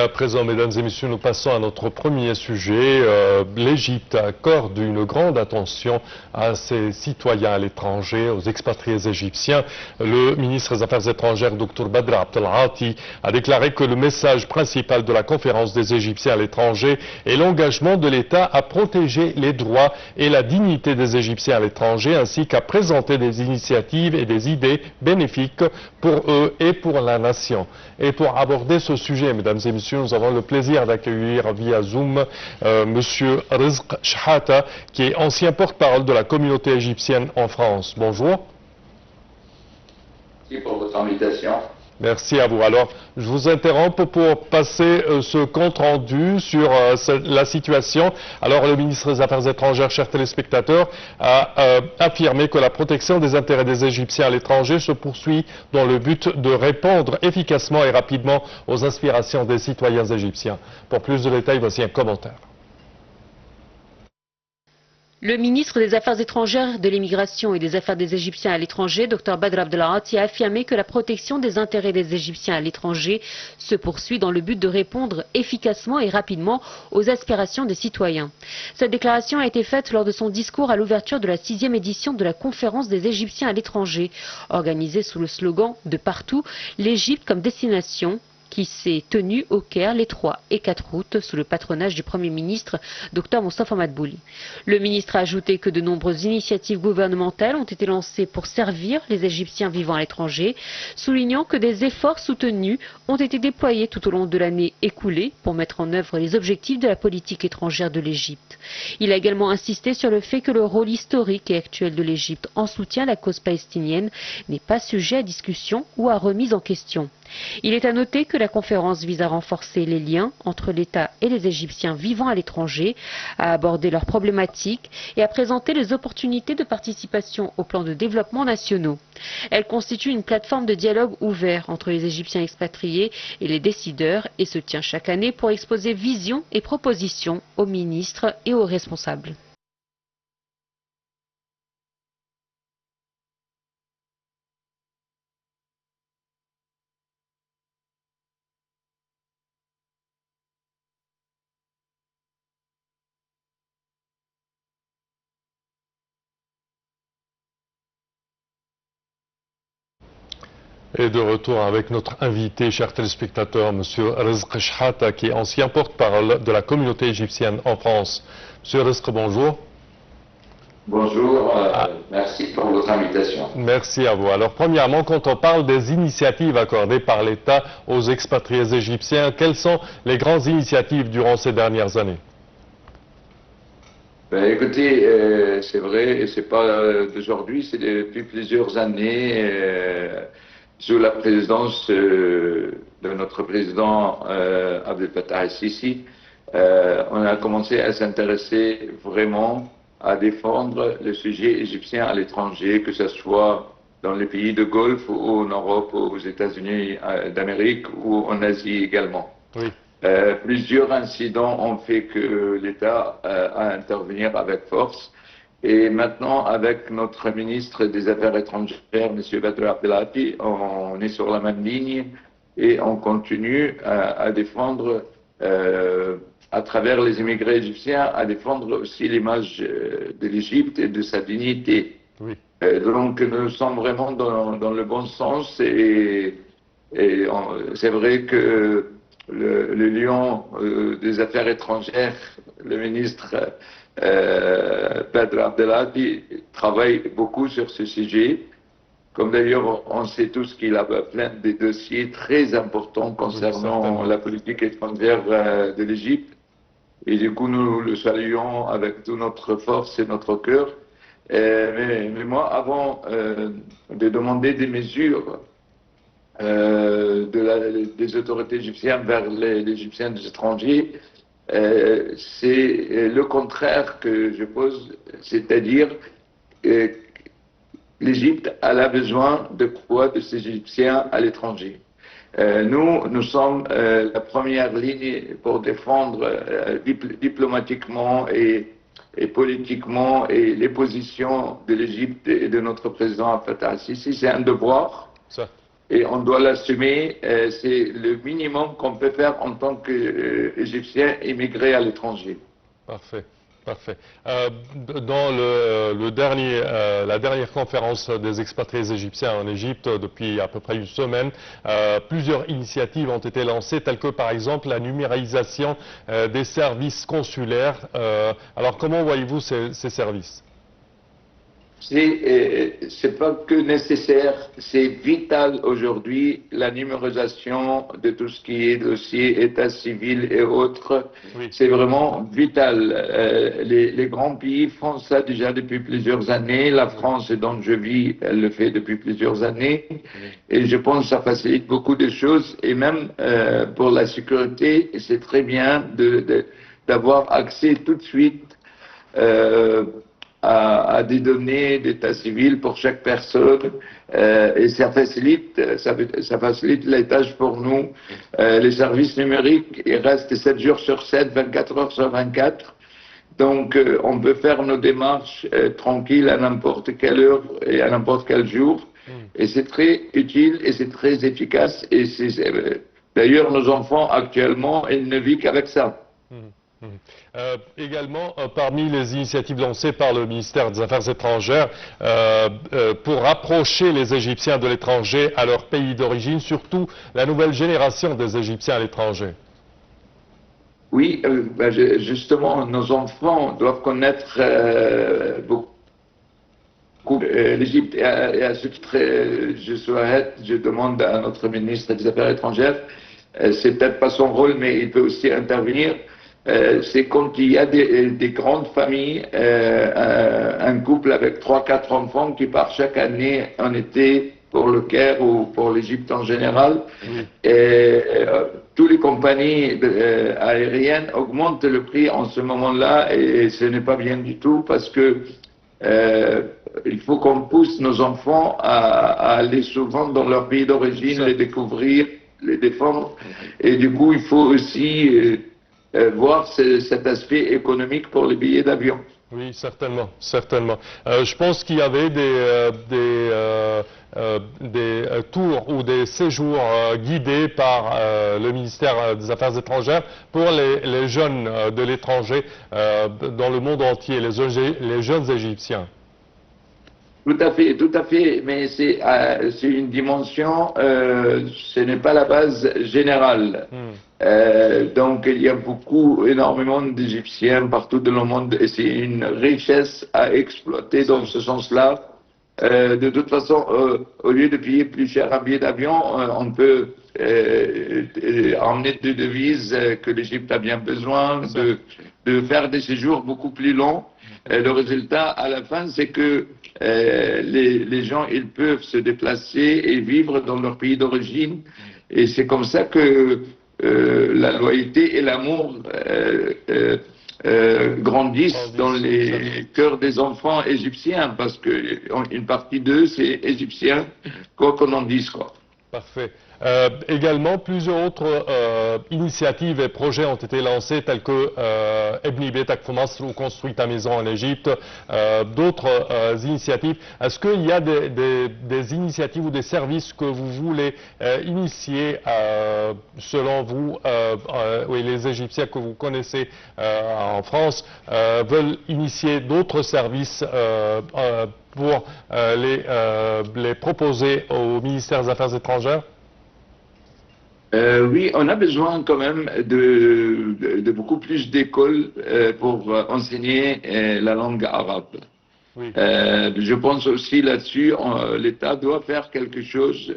à présent, mesdames et messieurs, nous passons à notre premier sujet. L'Égypte accorde une grande attention à ses citoyens à l'étranger, aux expatriés égyptiens. Le ministre des Affaires étrangères, Dr Badr Abdelghati, a déclaré que le message principal de la conférence des Égyptiens à l'étranger est l'engagement de l'État à protéger les droits et la dignité des Égyptiens à l'étranger, ainsi qu'à présenter des initiatives et des idées bénéfiques pour eux et pour la nation. Et pour aborder ce sujet, mesdames et messieurs, nous avons le plaisir d'accueillir via Zoom Monsieur Rizq Shahata, qui est ancien porte-parole de la communauté égyptienne en France. Bonjour. Merci pour votre invitation. Merci à vous. Alors, je vous interromps pour passer ce compte-rendu sur la situation. Alors, le ministre des Affaires étrangères, chers téléspectateurs, a affirmé que la protection des intérêts des Égyptiens à l'étranger se poursuit dans le but de répondre efficacement et rapidement aux aspirations des citoyens égyptiens. Pour plus de détails, voici un commentaire. Le ministre des Affaires étrangères, de l'immigration et des Affaires des Égyptiens à l'étranger, Dr Badr Abdelghati, a affirmé que la protection des intérêts des Égyptiens à l'étranger se poursuit dans le but de répondre efficacement et rapidement aux aspirations des citoyens. Cette déclaration a été faite lors de son discours à l'ouverture de la 6e édition de la conférence des Égyptiens à l'étranger, organisée sous le slogan « De partout, l'Égypte comme destination », qui s'est tenue au Caire les 3 et 4 août sous le patronage du Premier ministre Dr Moustapha Madbouli. Le ministre a ajouté que de nombreuses initiatives gouvernementales ont été lancées pour servir les Égyptiens vivant à l'étranger, soulignant que des efforts soutenus ont été déployés tout au long de l'année écoulée pour mettre en œuvre les objectifs de la politique étrangère de l'Égypte. Il a également insisté sur le fait que le rôle historique et actuel de l'Égypte en soutien à la cause palestinienne n'est pas sujet à discussion ou à remise en question. Il est à noter que la conférence vise à renforcer les liens entre l'État et les Égyptiens vivant à l'étranger, à aborder leurs problématiques et à présenter les opportunités de participation aux plans de développement nationaux. Elle constitue une plateforme de dialogue ouvert entre les Égyptiens expatriés et les décideurs et se tient chaque année pour exposer visions et propositions aux ministres et aux responsables. Et de retour avec notre invité, chers téléspectateurs, M. Rizq Shahata, qui est ancien porte-parole de la communauté égyptienne en France. M. Rizq, bonjour. Bonjour, merci pour votre invitation. Merci à vous. Alors, premièrement, quand on parle des initiatives accordées par l'État aux expatriés égyptiens, quelles sont les grandes initiatives durant ces dernières années? Ben, écoutez, c'est vrai, et c'est pas d'aujourd'hui, c'est depuis plusieurs années, sous la présidence de notre président Abdel Fattah el-Sisi, on a commencé à s'intéresser vraiment à défendre le sujet égyptien à l'étranger, que ce soit dans les pays de Golfe ou en Europe, ou aux États-Unis d'Amérique ou en Asie également. Oui. Plusieurs incidents ont fait que l'État a intervenir avec force. Et maintenant, avec notre ministre des Affaires étrangères, M. Badr Abdelghati, on est sur la même ligne et on continue à défendre, à travers les immigrés égyptiens, à défendre aussi l'image de l'Égypte et de sa dignité. Oui. Donc nous sommes vraiment dans le bon sens et c'est vrai que le lion des Affaires étrangères, le ministre Badr Abdelghati, travaille beaucoup sur ce sujet. Comme d'ailleurs, on sait tous qu'il a plein de dossiers très importants concernant la politique étrangère de l'Égypte. Et du coup, nous le saluons avec toute notre force et notre cœur. Mais moi, avant de demander des mesures des autorités égyptiennes vers les Égyptiens des étrangers, c'est le contraire que je pose, c'est-à-dire l'Égypte a besoin de quoi de ces Égyptiens à l'étranger. Nous sommes la première ligne pour défendre diplomatiquement et politiquement et les positions de l'Égypte et de notre président Fattah el-Sisi. C'est un devoir. et on doit l'assumer. C'est le minimum qu'on peut faire en tant qu'Égyptien immigré à l'étranger. Parfait. Parfait. Dans la dernière conférence des expatriés égyptiens en Égypte, depuis à peu près une semaine, plusieurs initiatives ont été lancées, telles que par exemple la numérisation des services consulaires. Alors comment voyez-vous ces services? C'est pas que nécessaire, c'est vital aujourd'hui, la numérisation de tout ce qui est dossier, état civil et autres. Oui. C'est vraiment vital. Les grands pays font ça déjà depuis plusieurs années. La France, dont je vis, elle le fait depuis plusieurs années. Et je pense que ça facilite beaucoup de choses. Et même pour la sécurité, c'est très bien d'avoir accès tout de suite à des données d'état civil pour chaque personne, et ça facilite les tâches pour nous. Les services numériques, ils restent 7 jours sur 7, 24 heures sur 24. Donc, on peut faire nos démarches tranquilles à n'importe quelle heure et à n'importe quel jour. Et c'est très utile et c'est très efficace. Et d'ailleurs, nos enfants, actuellement, ils ne vivent qu'avec ça. Également, parmi les initiatives lancées par le ministère des Affaires étrangères pour rapprocher les Égyptiens de l'étranger à leur pays d'origine, surtout la nouvelle génération des Égyptiens à l'étranger. Oui, justement, nos enfants doivent connaître beaucoup l'Égypte. Et à ce titre, je demande à notre ministre des Affaires étrangères, c'est peut-être pas son rôle, mais il peut aussi intervenir. C'est quand il y a des grandes familles, un couple avec 3-4 enfants qui part chaque année en été pour le Caire ou pour l'Égypte en général. Et toutes les compagnies aériennes augmentent le prix en ce moment-là et ce n'est pas bien du tout parce que il faut qu'on pousse nos enfants à aller souvent dans leur pays d'origine, les découvrir, les défendre. Et du coup, il faut aussi voir cet aspect économique pour les billets d'avion. Oui, certainement, certainement. Je pense qu'il y avait des tours ou des séjours guidés par le ministère des Affaires étrangères pour les jeunes de l'étranger dans le monde entier, les jeunes Égyptiens. Tout à fait, mais c'est une dimension, ce n'est pas la base générale. Donc il y a énormément d'Égyptiens partout dans le monde et c'est une richesse à exploiter dans ce sens-là. De toute façon, au lieu de payer plus cher un billet d'avion, on peut emmener des devises que l'Égypte a bien besoin, de faire des séjours beaucoup plus longs. Le résultat, à la fin, c'est que les gens, ils peuvent se déplacer et vivre dans leur pays d'origine. Et c'est comme ça que la loyauté et l'amour grandissent dans les cœurs des enfants égyptiens, parce qu'une partie d'eux, c'est égyptien, quoi qu'on en dise, quoi. Parfait. Également, plusieurs autres initiatives et projets ont été lancés, tels que Ebni Betak Foumas, ou Construis ta maison en Égypte, d'autres initiatives. Est-ce qu'il y a des initiatives ou des services que vous voulez initier, selon vous, oui, les Égyptiens que vous connaissez en France veulent initier d'autres services pour les proposer au ministère des Affaires étrangères? Oui, on a besoin quand même de beaucoup plus d'écoles pour enseigner la langue arabe. Oui. Je pense aussi là-dessus, l'État doit faire quelque chose,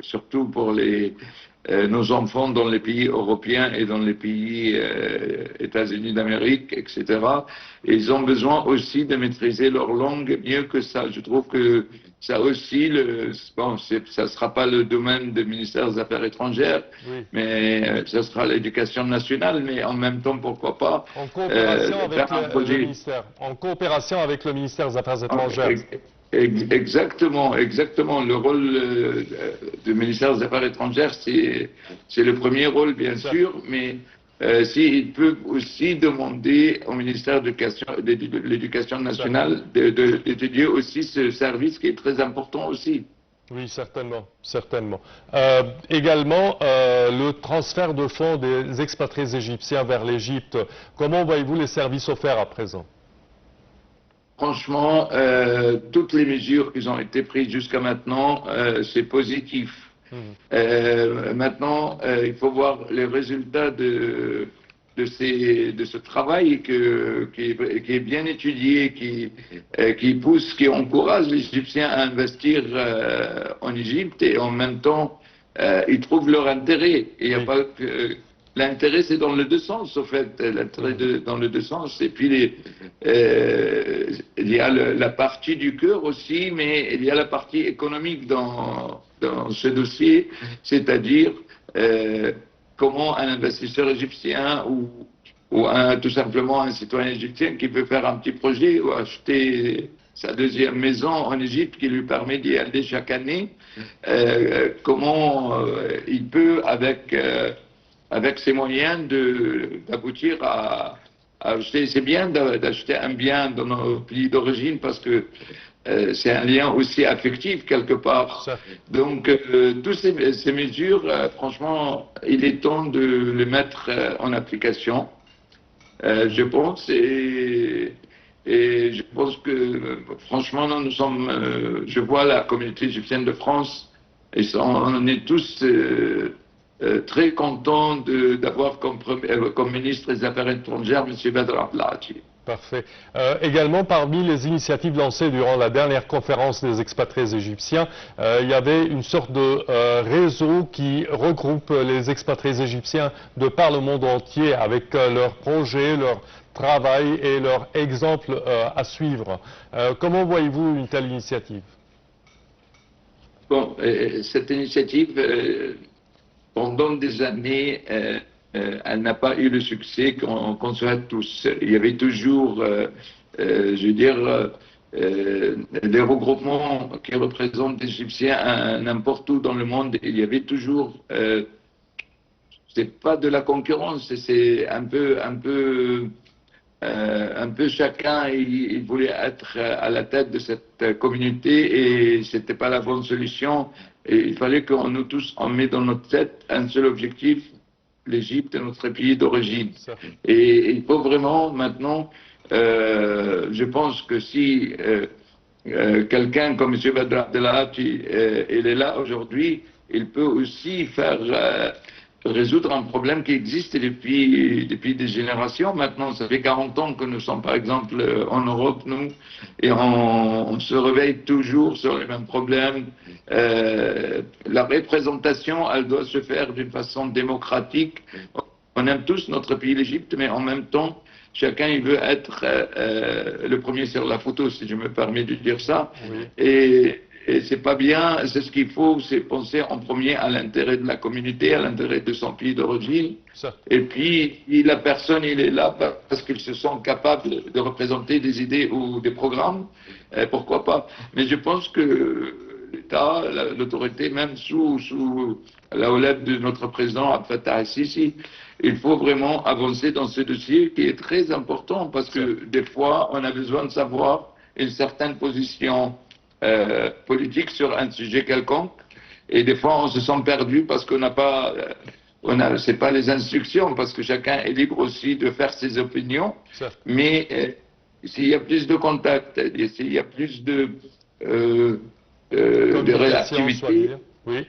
surtout pour nos enfants dans les pays européens et dans les pays États-Unis d'Amérique, etc. Et ils ont besoin aussi de maîtriser leur langue mieux que ça. Je trouve que ça aussi, ça ne sera pas le domaine du ministère des Affaires étrangères, oui, mais ça sera l'éducation nationale, mais en même temps, pourquoi pas en coopération avec le ministère. En coopération avec le ministère des Affaires étrangères. Exactement. Le rôle du ministère des Affaires étrangères, c'est le premier rôle, bien sûr, mais s'il peut aussi demander au ministère de l'Éducation nationale d'étudier aussi ce service qui est très important aussi. Oui, certainement, certainement. Également, le transfert de fonds des expatriés égyptiens vers l'Égypte. Comment voyez-vous les services offerts à présent? Franchement, toutes les mesures qui ont été prises jusqu'à maintenant, c'est positif. Maintenant, il faut voir les résultats de ce travail qui est bien étudié, qui pousse, qui encourage les Égyptiens à investir en Égypte et en même temps, ils trouvent leur intérêt. Il n'y a pas que... L'intérêt, c'est dans les deux sens, au fait. L'intérêt dans les deux sens. Et puis, il y a la partie du cœur aussi, mais il y a la partie économique dans ce dossier, c'est-à-dire comment un investisseur égyptien ou tout simplement un citoyen égyptien qui veut faire un petit projet ou acheter sa deuxième maison en Égypte qui lui permet d'y aller chaque année, comment il peut, avec ses moyens, d'aboutir à acheter. C'est bien d'acheter un bien dans nos pays d'origine parce que c'est un lien aussi affectif quelque part. Donc, toutes ces mesures, franchement, il est temps de les mettre en application, je pense. Et je pense que, franchement, nous sommes, je vois la communauté égyptienne de France, et on est tous très contents d'avoir comme ministre des Affaires étrangères M. Badr Abdelhadi. Parfait. Également, parmi les initiatives lancées durant la dernière conférence des expatriés égyptiens, il y avait une sorte de réseau qui regroupe les expatriés égyptiens de par le monde entier avec leurs projets, leur travail et leurs exemples à suivre. Comment voyez-vous une telle initiative? Bon, cette initiative, pendant des années, elle n'a pas eu le succès qu'on souhaite tous. Il y avait toujours, je veux dire, des regroupements qui représentent des Égyptiens n'importe où dans le monde. Il y avait toujours, c'est pas de la concurrence, c'est un peu chacun, il voulait être à la tête de cette communauté et c'était pas la bonne solution. Et il fallait qu'on nous tous, on met dans notre tête un seul objectif, l'Égypte est notre pays d'origine. Et il faut vraiment maintenant, je pense que si quelqu'un comme M. Badr Abdelhadi, il est là aujourd'hui, il peut aussi faire résoudre un problème qui existe depuis des générations. Maintenant, ça fait 40 ans que nous sommes, par exemple, en Europe, nous, et on se réveille toujours sur les mêmes problèmes. La représentation, elle doit se faire d'une façon démocratique. On aime tous notre pays, l'Égypte, mais en même temps, chacun il veut être le premier sur la photo, si je me permets de dire ça. Oui. Et c'est pas bien, c'est ce qu'il faut, c'est penser en premier à l'intérêt de la communauté, à l'intérêt de son pays d'origine. Et puis, la personne, il est là parce qu'il se sent capable de représenter des idées ou des programmes, pourquoi pas. Mais je pense que l'État, l'autorité, même sous la houlette de notre président Abdel Fattah el-Sisi, il faut vraiment avancer dans ce dossier qui est très important parce que des fois, on a besoin de savoir une certaine position politique sur un sujet quelconque et des fois on se sent perdu parce qu'on n'a pas c'est pas les instructions parce que chacun est libre aussi de faire ses opinions mais s'il y a plus de contacts et s'il y a plus de réactivité, oui.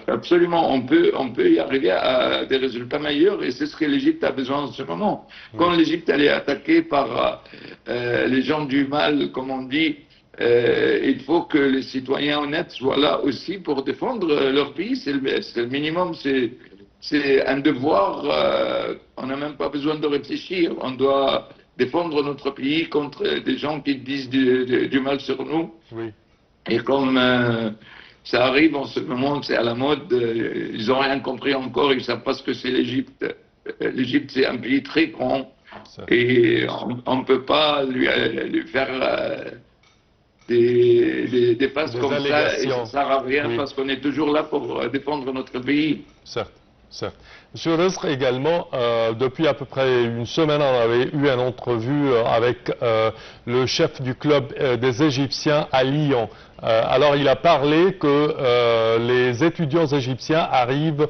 Absolument, on peut y arriver à des résultats meilleurs et c'est ce que l'Égypte a besoin en ce moment. Quand l'Égypte elle est attaquée par les gens du mal, comme on dit, il faut que les citoyens honnêtes soient là aussi pour défendre leur pays. C'est le minimum, c'est un devoir. On n'a même pas besoin de réfléchir. On doit défendre notre pays contre des gens qui disent du mal sur nous. Oui. Et comme ça arrive en ce moment, c'est à la mode, ils n'ont rien compris encore, ils ne savent pas ce que c'est l'Égypte. L'Égypte, c'est un pays très grand et on ne peut pas lui faire des faces comme ça et ça ne sert à rien parce qu'on est toujours là pour défendre notre pays. Certes. Certes. Monsieur Rizk, également, depuis à peu près une semaine, on avait eu une entrevue avec le chef du club des Égyptiens à Lyon. Alors, il a parlé que les étudiants égyptiens arrivent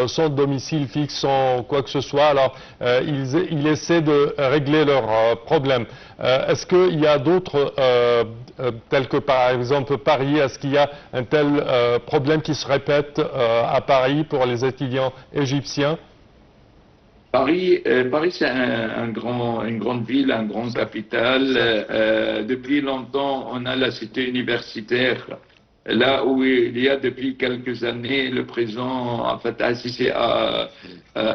sans domicile fixe, sans quoi que ce soit. Alors, il essaie de régler leurs problèmes. Est-ce qu'il y a d'autres, tels que par exemple Paris, est-ce qu'il y a un tel problème qui se répète à Paris pour les étudiants égyptiens? Paris, c'est une grande ville, un grand capital. Depuis longtemps, on a la cité universitaire, là où il y a depuis quelques années, le président Al-Sisi a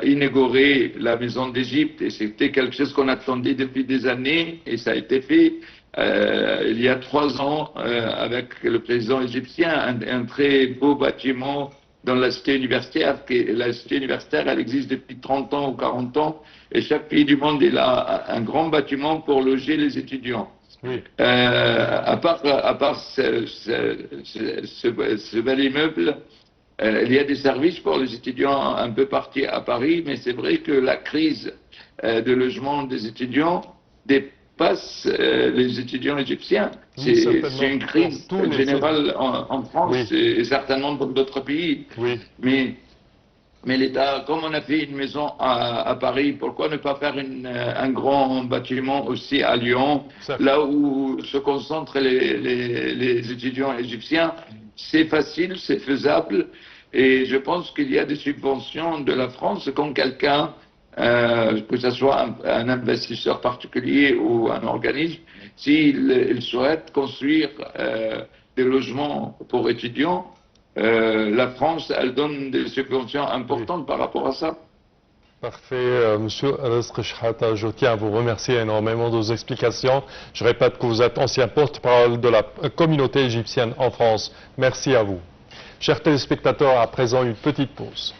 inauguré la maison d'Égypte, et c'était quelque chose qu'on attendait depuis des années, et ça a été fait. Il y a 3 ans, avec le président égyptien, un très beau bâtiment dans la cité universitaire. La cité universitaire, elle existe depuis 30 ans ou 40 ans, et chaque pays du monde il a un grand bâtiment pour loger les étudiants. Oui. À part ce bel immeuble, il y a des services pour les étudiants un peu partis à Paris, mais c'est vrai que la crise de logement des étudiants dépasse les étudiants égyptiens. Oui, c'est une crise générale en France, oui, et certainement dans d'autres pays. Oui. Mais l'État, comme on a fait une maison à Paris, pourquoi ne pas faire un grand bâtiment aussi à Lyon, là où se concentrent les étudiants égyptiens? C'est facile, c'est faisable, et je pense qu'il y a des subventions de la France quand quelqu'un, que ce soit un investisseur particulier ou un organisme, s'il souhaite construire des logements pour étudiants, la France, elle donne des subventions importantes, oui, par rapport à ça. Parfait. Monsieur Rizk Chehata, je tiens à vous remercier énormément de vos explications. Je répète que vous êtes ancien porte-parole de la communauté égyptienne en France. Merci à vous. Chers téléspectateurs, à présent une petite pause.